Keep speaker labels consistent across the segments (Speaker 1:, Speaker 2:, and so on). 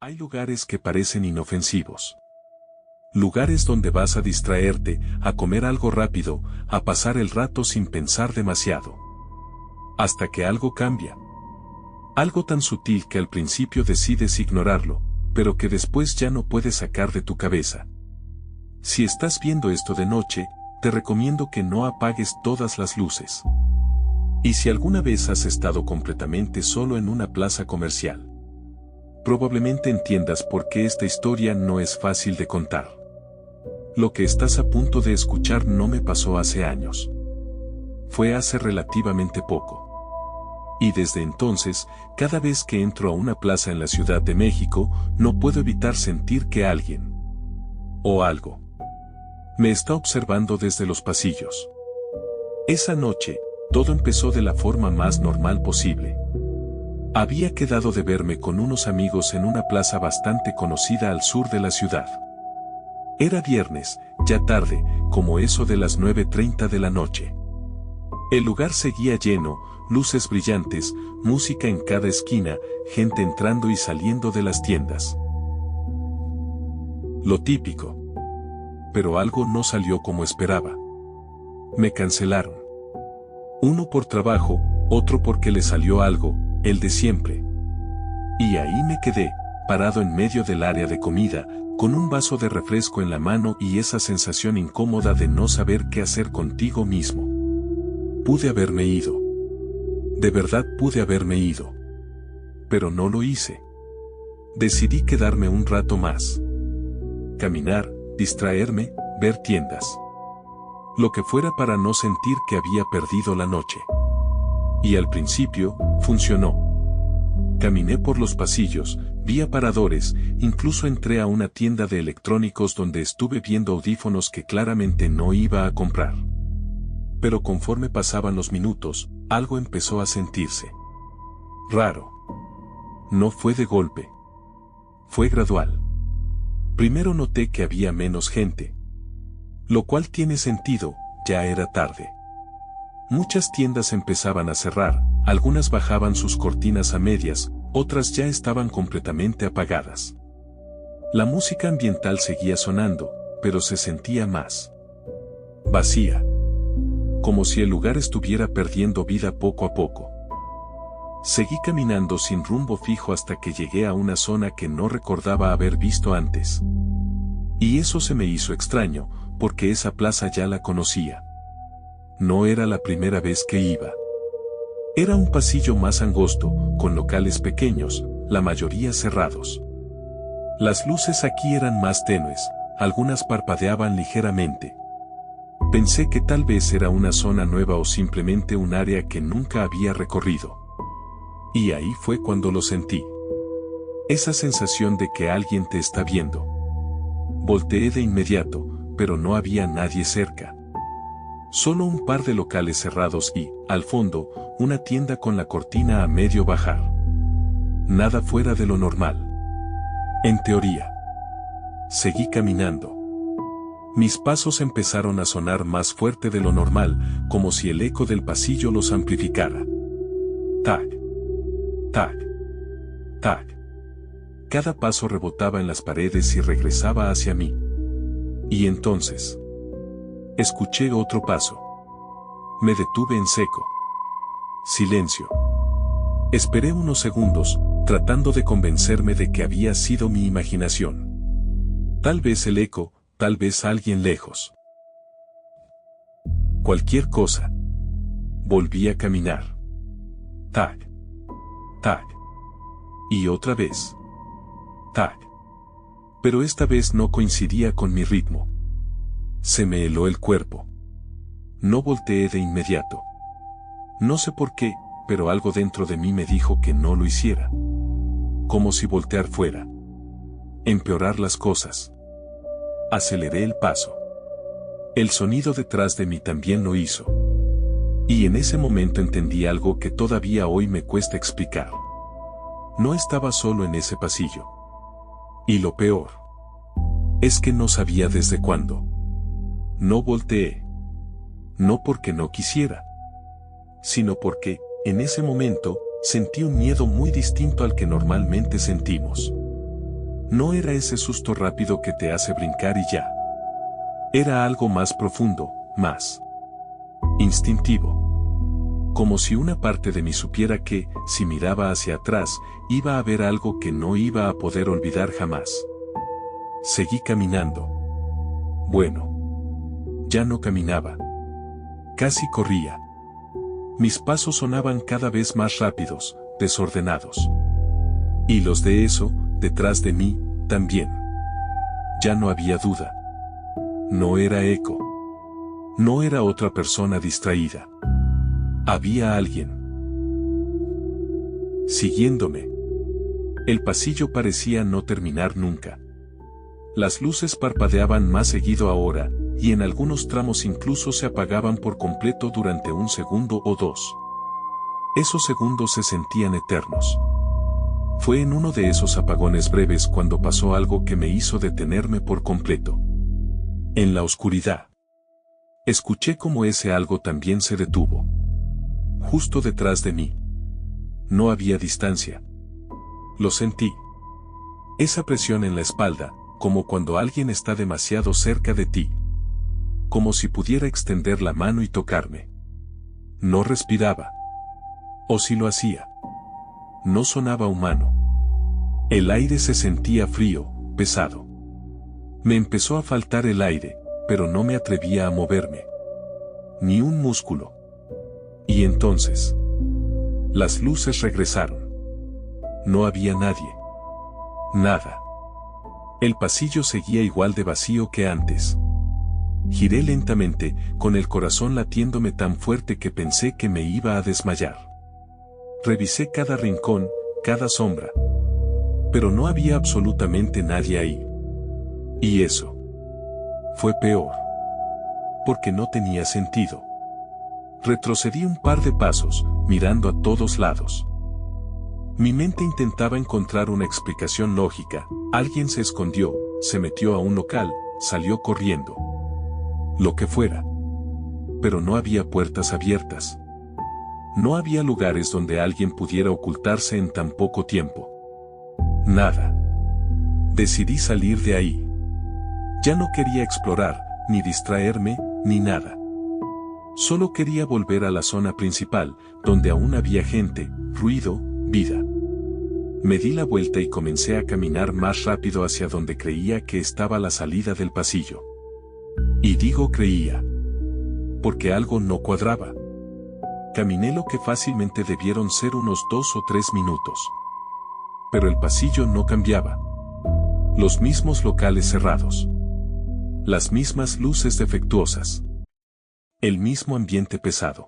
Speaker 1: Hay lugares que parecen inofensivos. Lugares donde vas a distraerte, a comer algo rápido, a pasar el rato sin pensar demasiado. Hasta que algo cambia. Algo tan sutil que al principio decides ignorarlo, pero que después ya no puedes sacar de tu cabeza. Si estás viendo esto de noche, te recomiendo que no apagues todas las luces. Y si alguna vez has estado completamente solo en una plaza comercial, probablemente entiendas por qué esta historia no es fácil de contar. Lo que estás a punto de escuchar no me pasó hace años. Fue hace relativamente poco. Y desde entonces, cada vez que entro a una plaza en la Ciudad de México, no puedo evitar sentir que alguien o algo me está observando desde los pasillos. Esa noche, todo empezó de la forma más normal posible. Había quedado de verme con unos amigos en una plaza bastante conocida al sur de la ciudad. Era viernes, ya tarde, como eso de las 9:30 de la noche. El lugar seguía lleno, luces brillantes, música en cada esquina, gente entrando y saliendo de las tiendas. Lo típico. Pero algo no salió como esperaba. Me cancelaron. Uno por trabajo, otro porque le salió algo, el de siempre. Y ahí me quedé, parado en medio del área de comida, con un vaso de refresco en la mano y esa sensación incómoda de no saber qué hacer contigo mismo. Pude haberme ido. De verdad pude haberme ido. Pero no lo hice. Decidí quedarme un rato más. Caminar, distraerme, ver tiendas. Lo que fuera para no sentir que había perdido la noche. Y al principio, funcionó. Caminé por los pasillos, vi aparadores, incluso entré a una tienda de electrónicos donde estuve viendo audífonos que claramente no iba a comprar. Pero conforme pasaban los minutos, algo empezó a sentirse raro. No fue de golpe. Fue gradual. Primero noté que había menos gente. Lo cual tiene sentido, ya era tarde. Muchas tiendas empezaban a cerrar, algunas bajaban sus cortinas a medias, otras ya estaban completamente apagadas. La música ambiental seguía sonando, pero se sentía más vacía. Como si el lugar estuviera perdiendo vida poco a poco. Seguí caminando sin rumbo fijo hasta que llegué a una zona que no recordaba haber visto antes. Y eso se me hizo extraño, porque esa plaza ya la conocía. No era la primera vez que iba. Era un pasillo más angosto, con locales pequeños, la mayoría cerrados. Las luces aquí eran más tenues, algunas parpadeaban ligeramente. Pensé que tal vez era una zona nueva o simplemente un área que nunca había recorrido. Y ahí fue cuando lo sentí. Esa sensación de que alguien te está viendo. Volteé de inmediato, pero no había nadie cerca. Solo un par de locales cerrados y, al fondo, una tienda con la cortina a medio bajar. Nada fuera de lo normal. En teoría. Seguí caminando. Mis pasos empezaron a sonar más fuerte de lo normal, como si el eco del pasillo los amplificara. Tac. Tac. Tac. Cada paso rebotaba en las paredes y regresaba hacia mí. Y entonces escuché otro paso. Me detuve en seco. Silencio. Esperé unos segundos, tratando de convencerme de que había sido mi imaginación. Tal vez el eco, tal vez alguien lejos. Cualquier cosa. Volví a caminar. Tac. Tac. Y otra vez. Tac. Pero esta vez no coincidía con mi ritmo. Se me heló el cuerpo. No volteé de inmediato. No sé por qué, pero algo dentro de mí me dijo que no lo hiciera. Como si voltear fuera empeorar las cosas. Aceleré el paso. El sonido detrás de mí también lo hizo. Y en ese momento entendí algo que todavía hoy me cuesta explicar. No estaba solo en ese pasillo. Y lo peor es que no sabía desde cuándo. No volteé. No porque no quisiera, sino porque, en ese momento, sentí un miedo muy distinto al que normalmente sentimos. No era ese susto rápido que te hace brincar y ya. Era algo más profundo, más instintivo. Como si una parte de mí supiera que, si miraba hacia atrás, iba a ver algo que no iba a poder olvidar jamás. Seguí caminando. Bueno, ya no caminaba. Casi corría. Mis pasos sonaban cada vez más rápidos, desordenados. Y los de eso, detrás de mí, también. Ya no había duda. No era eco. No era otra persona distraída. Había alguien siguiéndome. El pasillo parecía no terminar nunca. Las luces parpadeaban más seguido ahora, y en algunos tramos incluso se apagaban por completo durante un segundo o dos. Esos segundos se sentían eternos. Fue en uno de esos apagones breves cuando pasó algo que me hizo detenerme por completo. En la oscuridad, escuché cómo ese algo también se detuvo. Justo detrás de mí. No había distancia. Lo sentí. Esa presión en la espalda, como cuando alguien está demasiado cerca de ti. Como si pudiera extender la mano y tocarme. No respiraba. O si lo hacía. No sonaba humano. El aire se sentía frío, pesado. Me empezó a faltar el aire, pero no me atrevía a moverme. Ni un músculo. Y entonces, las luces regresaron. No había nadie. Nada. El pasillo seguía igual de vacío que antes. Giré lentamente, con el corazón latiéndome tan fuerte que pensé que me iba a desmayar. Revisé cada rincón, cada sombra. Pero no había absolutamente nadie ahí. Y eso fue peor. Porque no tenía sentido. Retrocedí un par de pasos, mirando a todos lados. Mi mente intentaba encontrar una explicación lógica. Alguien se escondió, se metió a un local, salió corriendo. Lo que fuera. Pero no había puertas abiertas. No había lugares donde alguien pudiera ocultarse en tan poco tiempo. Nada. Decidí salir de ahí. Ya no quería explorar, ni distraerme, ni nada. Solo quería volver a la zona principal, donde aún había gente, ruido, vida. Me di la vuelta y comencé a caminar más rápido hacia donde creía que estaba la salida del pasillo. Y digo creía. Porque algo no cuadraba. Caminé lo que fácilmente debieron ser unos 2 o 3 minutos. Pero el pasillo no cambiaba. Los mismos locales cerrados. Las mismas luces defectuosas. El mismo ambiente pesado.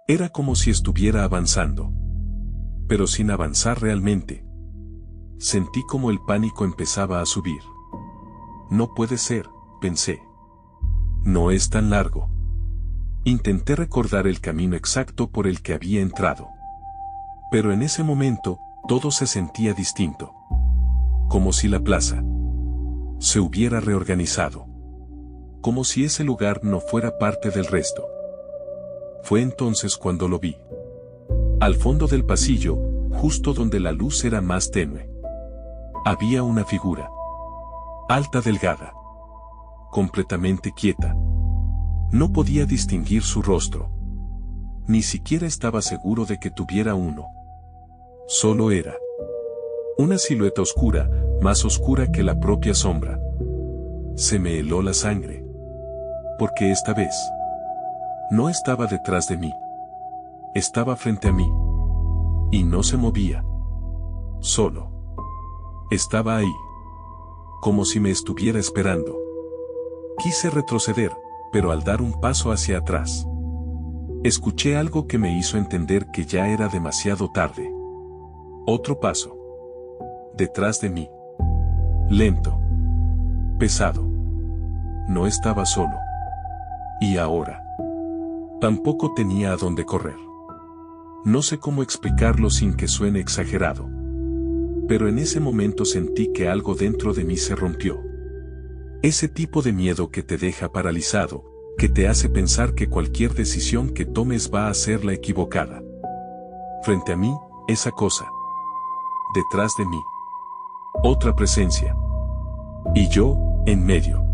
Speaker 1: Era como si estuviera avanzando. Pero sin avanzar realmente. Sentí como el pánico empezaba a subir. No puede ser, pensé. No es tan largo. Intenté recordar el camino exacto por el que había entrado. Pero en ese momento, todo se sentía distinto. Como si la plaza se hubiera reorganizado. Como si ese lugar no fuera parte del resto. Fue entonces cuando lo vi. Al fondo del pasillo, justo donde la luz era más tenue. Había una figura. Alta, delgada. Completamente quieta. No podía distinguir su rostro. Ni siquiera estaba seguro de que tuviera uno. Solo era una silueta oscura, más oscura que la propia sombra. Se me heló la sangre. Porque esta vez no estaba detrás de mí. Estaba frente a mí. Y no se movía. Solo. Estaba ahí. Como si me estuviera esperando. Quise retroceder, pero al dar un paso hacia atrás, escuché algo que me hizo entender que ya era demasiado tarde. Otro paso. Detrás de mí. Lento. Pesado. No estaba solo. Y ahora. Tampoco tenía a dónde correr. No sé cómo explicarlo sin que suene exagerado. Pero en ese momento sentí que algo dentro de mí se rompió. Ese tipo de miedo que te deja paralizado, que te hace pensar que cualquier decisión que tomes va a ser la equivocada. Frente a mí, esa cosa. Detrás de mí. Otra presencia. Y yo, en medio.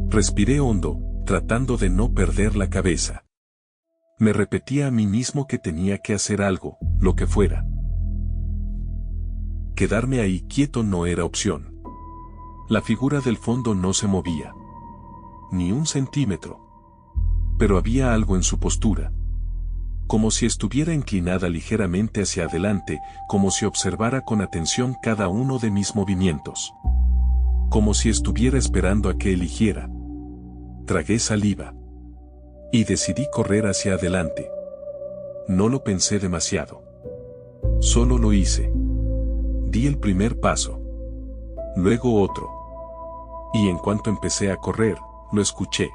Speaker 1: Respiré hondo, tratando de no perder la cabeza. Me repetía a mí mismo que tenía que hacer algo, lo que fuera. Quedarme ahí quieto no era opción. La figura del fondo no se movía. Ni un centímetro. Pero había algo en su postura. Como si estuviera inclinada ligeramente hacia adelante, como si observara con atención cada uno de mis movimientos. Como si estuviera esperando a que eligiera. Tragué saliva. Y decidí correr hacia adelante. No lo pensé demasiado. Solo lo hice. Di el primer paso. Luego otro. Y en cuanto empecé a correr, lo escuché.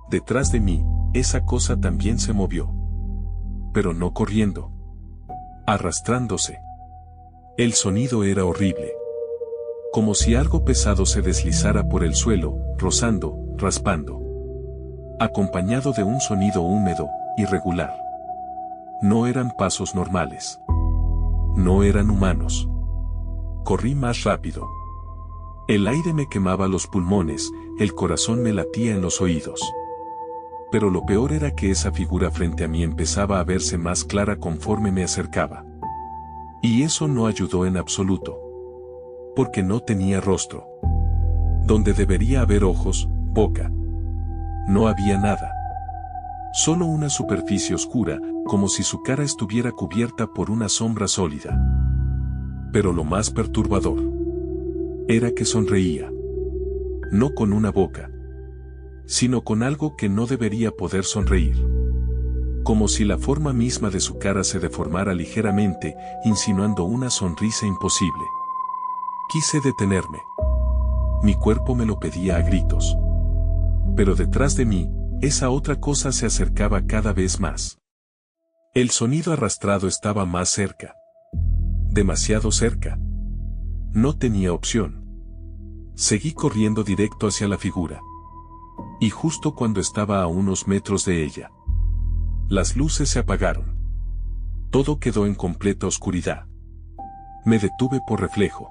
Speaker 1: Detrás de mí, esa cosa también se movió. Pero no corriendo. Arrastrándose. El sonido era horrible. Como si algo pesado se deslizara por el suelo, rozando, raspando. Acompañado de un sonido húmedo, irregular. No eran pasos normales. No eran humanos. Corrí más rápido. El aire me quemaba los pulmones, el corazón me latía en los oídos. Pero lo peor era que esa figura frente a mí empezaba a verse más clara conforme me acercaba. Y eso no ayudó en absoluto. Porque no tenía rostro. Donde debería haber ojos, boca. No había nada. Solo una superficie oscura, como si su cara estuviera cubierta por una sombra sólida. Pero lo más perturbador era que sonreía. No con una boca, sino con algo que no debería poder sonreír. Como si la forma misma de su cara se deformara ligeramente, insinuando una sonrisa imposible. Quise detenerme. Mi cuerpo me lo pedía a gritos. Pero detrás de mí, esa otra cosa se acercaba cada vez más. El sonido arrastrado estaba más cerca. Demasiado cerca. No tenía opción. Seguí corriendo directo hacia la figura. Y justo cuando estaba a unos metros de ella, las luces se apagaron. Todo quedó en completa oscuridad. Me detuve por reflejo.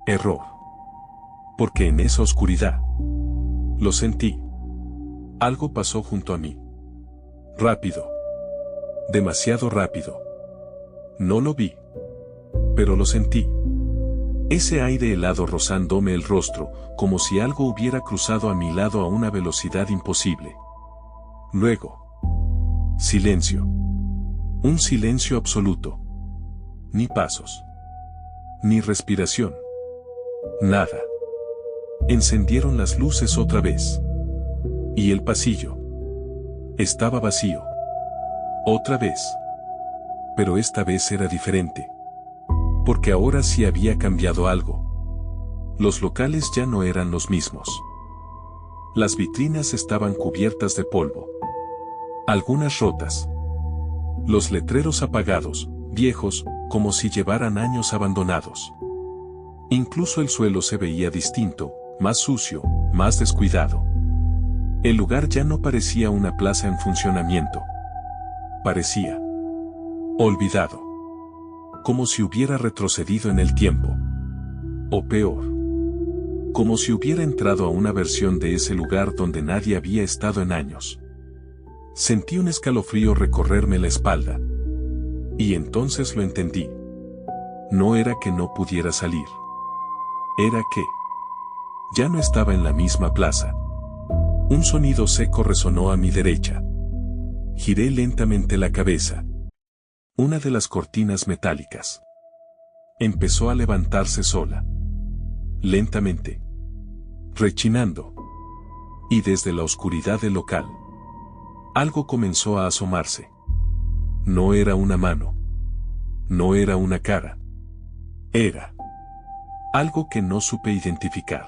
Speaker 1: Error. Porque en esa oscuridad, lo sentí. Algo pasó junto a mí. Rápido. Demasiado rápido. No lo vi. Pero lo sentí. Ese aire helado rozándome el rostro, como si algo hubiera cruzado a mi lado a una velocidad imposible. Luego. Silencio. Un silencio absoluto. Ni pasos. Ni respiración. Nada. Encendieron las luces otra vez. Y el pasillo. Estaba vacío. Otra vez. Pero esta vez era diferente. Porque ahora sí había cambiado algo. Los locales ya no eran los mismos. Las vitrinas estaban cubiertas de polvo. Algunas rotas. Los letreros apagados, viejos, como si llevaran años abandonados. Incluso el suelo se veía distinto, más sucio, más descuidado. El lugar ya no parecía una plaza en funcionamiento. Parecía olvidado. Como si hubiera retrocedido en el tiempo. O peor. Como si hubiera entrado a una versión de ese lugar donde nadie había estado en años. Sentí un escalofrío recorrerme la espalda. Y entonces lo entendí. No era que no pudiera salir. Era que ya no estaba en la misma plaza. Un sonido seco resonó a mi derecha. Giré lentamente la cabeza. Una de las cortinas metálicas empezó a levantarse sola. Lentamente. Rechinando. Y desde la oscuridad del local, algo comenzó a asomarse. No era una mano. No era una cara. Era algo que no supe identificar.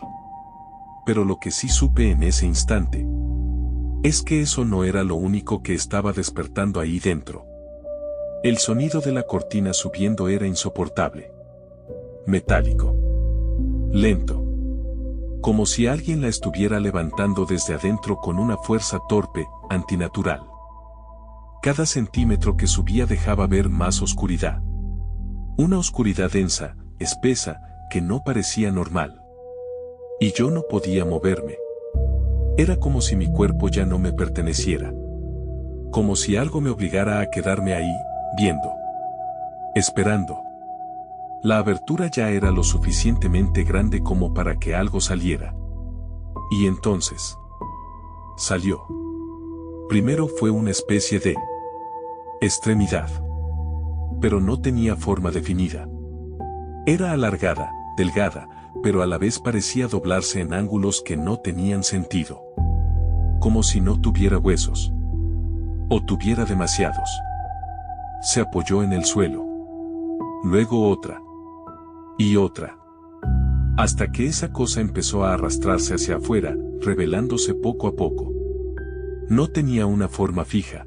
Speaker 1: Pero lo que sí supe en ese instante es que eso no era lo único que estaba despertando ahí dentro. El sonido de la cortina subiendo era insoportable. Metálico. Lento. Como si alguien la estuviera levantando desde adentro con una fuerza torpe, antinatural. Cada centímetro que subía dejaba ver más oscuridad. Una oscuridad densa, espesa, que no parecía normal. Y yo no podía moverme. Era como si mi cuerpo ya no me perteneciera. Como si algo me obligara a quedarme ahí, viendo. Esperando. La abertura ya era lo suficientemente grande como para que algo saliera. Y entonces... salió. Primero fue una especie de... extremidad. Pero no tenía forma definida. Era alargada, delgada, pero a la vez parecía doblarse en ángulos que no tenían sentido. Como si no tuviera huesos. O tuviera demasiados. Se apoyó en el suelo. Luego otra. Y otra. Hasta que esa cosa empezó a arrastrarse hacia afuera, revelándose poco a poco. No tenía una forma fija.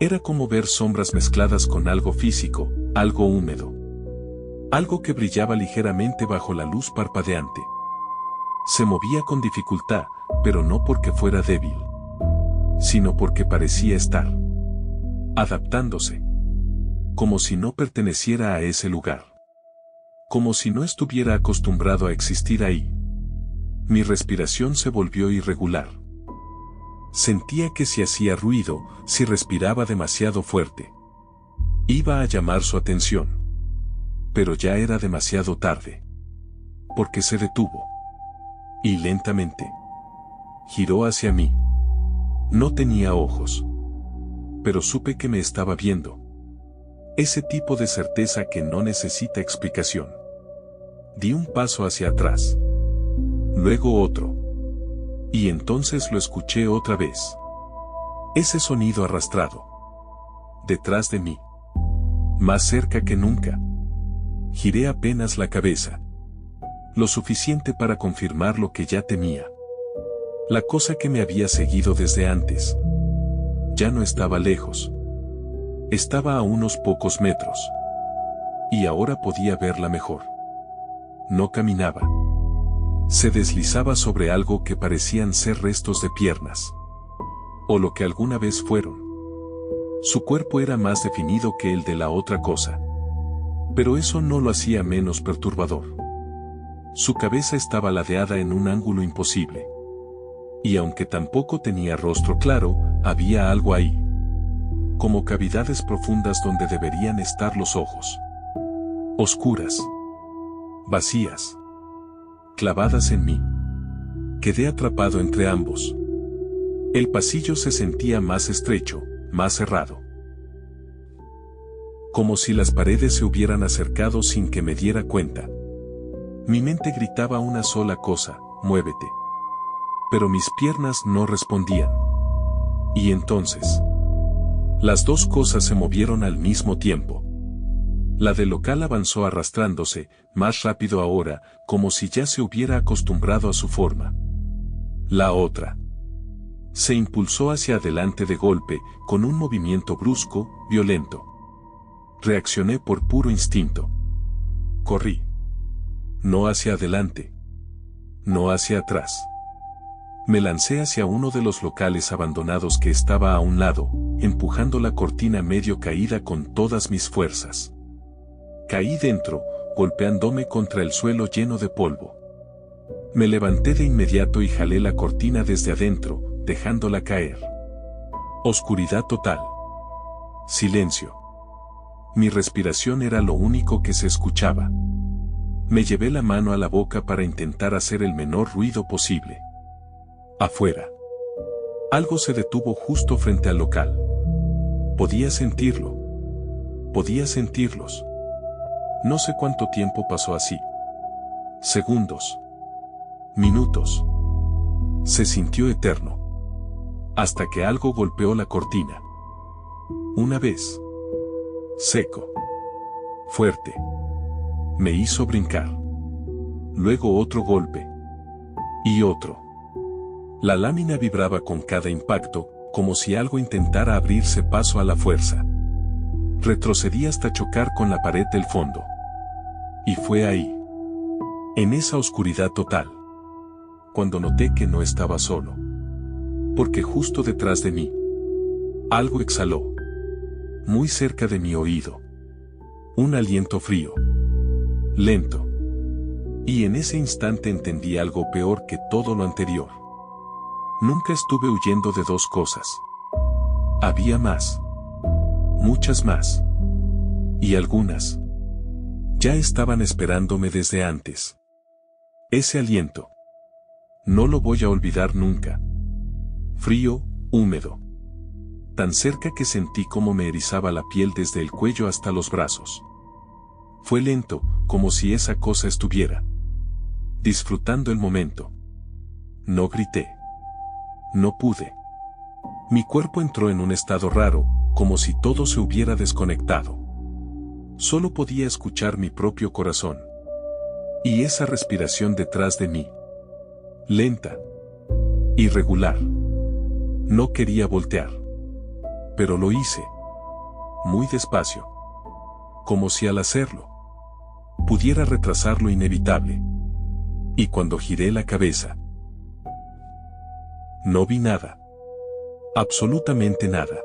Speaker 1: Era como ver sombras mezcladas con algo físico, algo húmedo. Algo que brillaba ligeramente bajo la luz parpadeante. Se movía con dificultad, pero no porque fuera débil, sino porque parecía estar adaptándose. Como si no perteneciera a ese lugar. Como si no estuviera acostumbrado a existir ahí. Mi respiración se volvió irregular. Sentía que si hacía ruido, si respiraba demasiado fuerte, iba a llamar su atención. Pero ya era demasiado tarde. Porque se detuvo. Y lentamente giró hacia mí. No tenía ojos. Pero supe que me estaba viendo. Ese tipo de certeza que no necesita explicación. Di un paso hacia atrás. Luego otro. Y entonces lo escuché otra vez. Ese sonido arrastrado. Detrás de mí. Más cerca que nunca. Giré apenas la cabeza. Lo suficiente para confirmar lo que ya temía. La cosa que me había seguido desde antes. Ya no estaba lejos. Estaba a unos pocos metros. Y ahora podía verla mejor. No caminaba. Se deslizaba sobre algo que parecían ser restos de piernas. O lo que alguna vez fueron. Su cuerpo era más definido que el de la otra cosa. Pero eso no lo hacía menos perturbador. Su cabeza estaba ladeada en un ángulo imposible. Y aunque tampoco tenía rostro claro, había algo ahí. Como cavidades profundas donde deberían estar los ojos. Oscuras. Vacías. Clavadas en mí. Quedé atrapado entre ambos. El pasillo se sentía más estrecho, más cerrado. Como si las paredes se hubieran acercado sin que me diera cuenta. Mi mente gritaba una sola cosa, muévete. Pero mis piernas no respondían. Y entonces... las dos cosas se movieron al mismo tiempo. La del local avanzó arrastrándose, más rápido ahora, como si ya se hubiera acostumbrado a su forma. La otra se impulsó hacia adelante de golpe, con un movimiento brusco, violento. Reaccioné por puro instinto. Corrí. No hacia adelante. No hacia atrás. Me lancé hacia uno de los locales abandonados que estaba a un lado, empujando la cortina medio caída con todas mis fuerzas. Caí dentro, golpeándome contra el suelo lleno de polvo. Me levanté de inmediato y jalé la cortina desde adentro, dejándola caer. Oscuridad total. Silencio. Mi respiración era lo único que se escuchaba. Me llevé la mano a la boca para intentar hacer el menor ruido posible. Afuera. Algo se detuvo justo frente al local. Podía sentirlo. Podía sentirlos. No sé cuánto tiempo pasó así. Segundos. Minutos. Se sintió eterno. Hasta que algo golpeó la cortina. Una vez. Seco. Fuerte. Me hizo brincar. Luego otro golpe. Y otro. La lámina vibraba con cada impacto, como si algo intentara abrirse paso a la fuerza. Retrocedí hasta chocar con la pared del fondo. Y fue ahí. En esa oscuridad total. Cuando noté que no estaba solo. Porque justo detrás de mí. Algo exhaló. Muy cerca de mi oído. Un aliento frío. Lento. Y en ese instante entendí algo peor que todo lo anterior. Nunca estuve huyendo de dos cosas. Había más. Muchas más. Y algunas ya estaban esperándome desde antes. Ese aliento. No lo voy a olvidar nunca. Frío, húmedo. Tan cerca que sentí cómo me erizaba la piel desde el cuello hasta los brazos. Fue lento, como si esa cosa estuviera disfrutando el momento. No grité. No pude. Mi cuerpo entró en un estado raro, como si todo se hubiera desconectado. Solo podía escuchar mi propio corazón. Y esa respiración detrás de mí. Lenta. Irregular. No quería voltear. Pero lo hice. Muy despacio. Como si al hacerlo pudiera retrasar lo inevitable. Y cuando giré la cabeza, no vi nada. Absolutamente nada.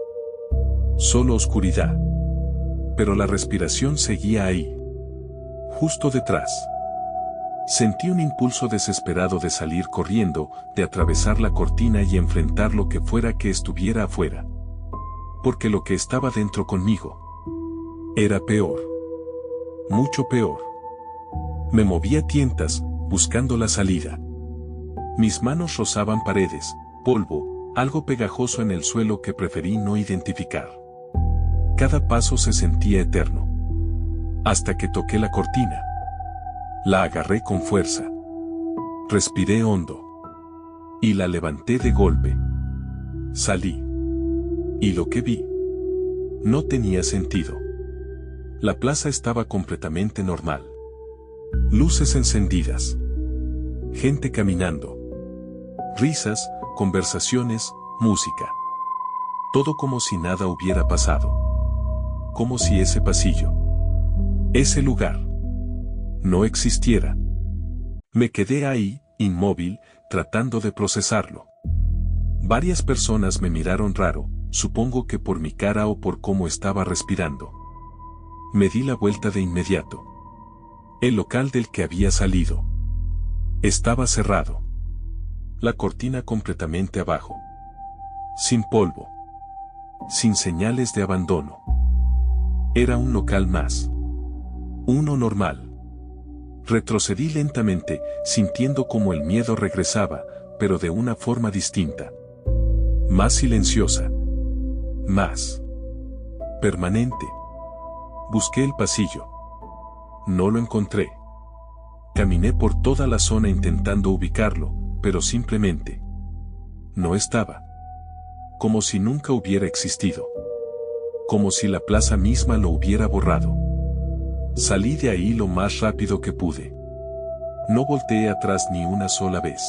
Speaker 1: Solo oscuridad. Pero la respiración seguía ahí. Justo detrás. Sentí un impulso desesperado de salir corriendo, de atravesar la cortina y enfrentar lo que fuera que estuviera afuera. Porque lo que estaba dentro conmigo era peor. Mucho peor. Me moví a tientas, buscando la salida. Mis manos rozaban paredes, polvo, algo pegajoso en el suelo que preferí no identificar. Cada paso se sentía eterno. Hasta que toqué la cortina. La agarré con fuerza. Respiré hondo. Y la levanté de golpe. Salí. Y lo que vi no tenía sentido. La plaza estaba completamente normal. Luces encendidas. Gente caminando. Risas, conversaciones, música. Todo como si nada hubiera pasado. Como si ese pasillo, ese lugar, no existiera. Me quedé ahí, inmóvil, tratando de procesarlo. Varias personas me miraron raro, supongo que por mi cara o por cómo estaba respirando. Me di la vuelta de inmediato. El local del que había salido estaba cerrado. La cortina completamente abajo. Sin polvo. Sin señales de abandono. Era un local más. Uno normal. Retrocedí lentamente, sintiendo como el miedo regresaba, pero de una forma distinta. Más silenciosa. Más permanente. Busqué el pasillo. No lo encontré. Caminé por toda la zona intentando ubicarlo, pero simplemente no estaba. Como si nunca hubiera existido. Como si la plaza misma lo hubiera borrado. Salí de ahí lo más rápido que pude. No volteé atrás ni una sola vez.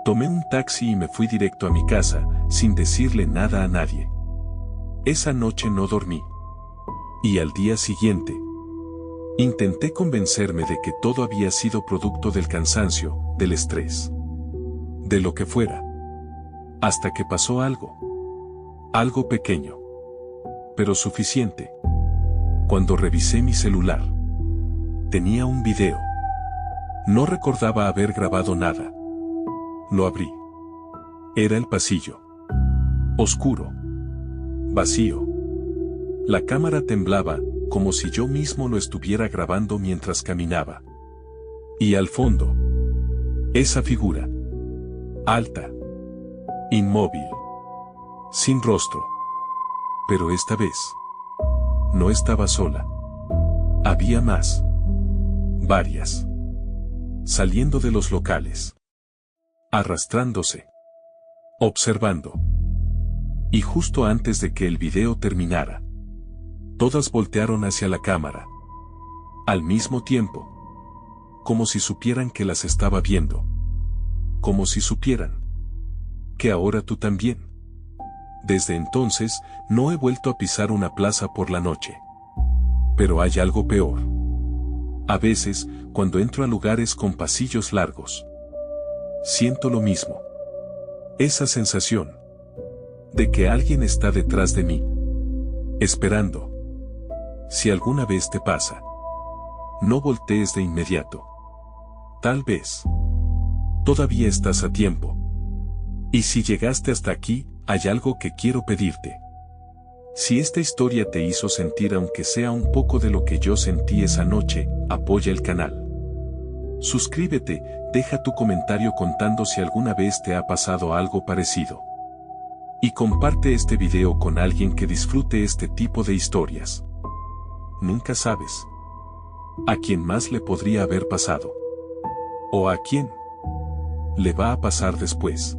Speaker 1: Tomé un taxi y me fui directo a mi casa, sin decirle nada a nadie. Esa noche no dormí. Y al día siguiente, intenté convencerme de que todo había sido producto del cansancio, del estrés. De lo que fuera. Hasta que pasó algo. Algo pequeño. Pero suficiente. Cuando revisé mi celular, tenía un video. No recordaba haber grabado nada. Lo abrí. Era el pasillo. Oscuro. Vacío. La cámara temblaba, como si yo mismo lo estuviera grabando mientras caminaba. Y al fondo, esa figura. Alta. Inmóvil. Sin rostro. Pero esta vez, no estaba sola. Había más. Varias. Saliendo de los locales. Arrastrándose. Observando. Y justo antes de que el video terminara, todas voltearon hacia la cámara. Al mismo tiempo. Como si supieran que las estaba viendo. Como si supieran que ahora tú también. Desde entonces, no he vuelto a pisar una plaza por la noche. Pero hay algo peor. A veces, cuando entro a lugares con pasillos largos, siento lo mismo. Esa sensación de que alguien está detrás de mí, esperando. Si alguna vez te pasa, no voltees de inmediato. Tal vez. Todavía estás a tiempo. Y si llegaste hasta aquí, hay algo que quiero pedirte. Si esta historia te hizo sentir aunque sea un poco de lo que yo sentí esa noche, apoya el canal. Suscríbete, deja tu comentario contando si alguna vez te ha pasado algo parecido. Y comparte este video con alguien que disfrute este tipo de historias. Nunca sabes a quién más le podría haber pasado. O a quién le va a pasar después.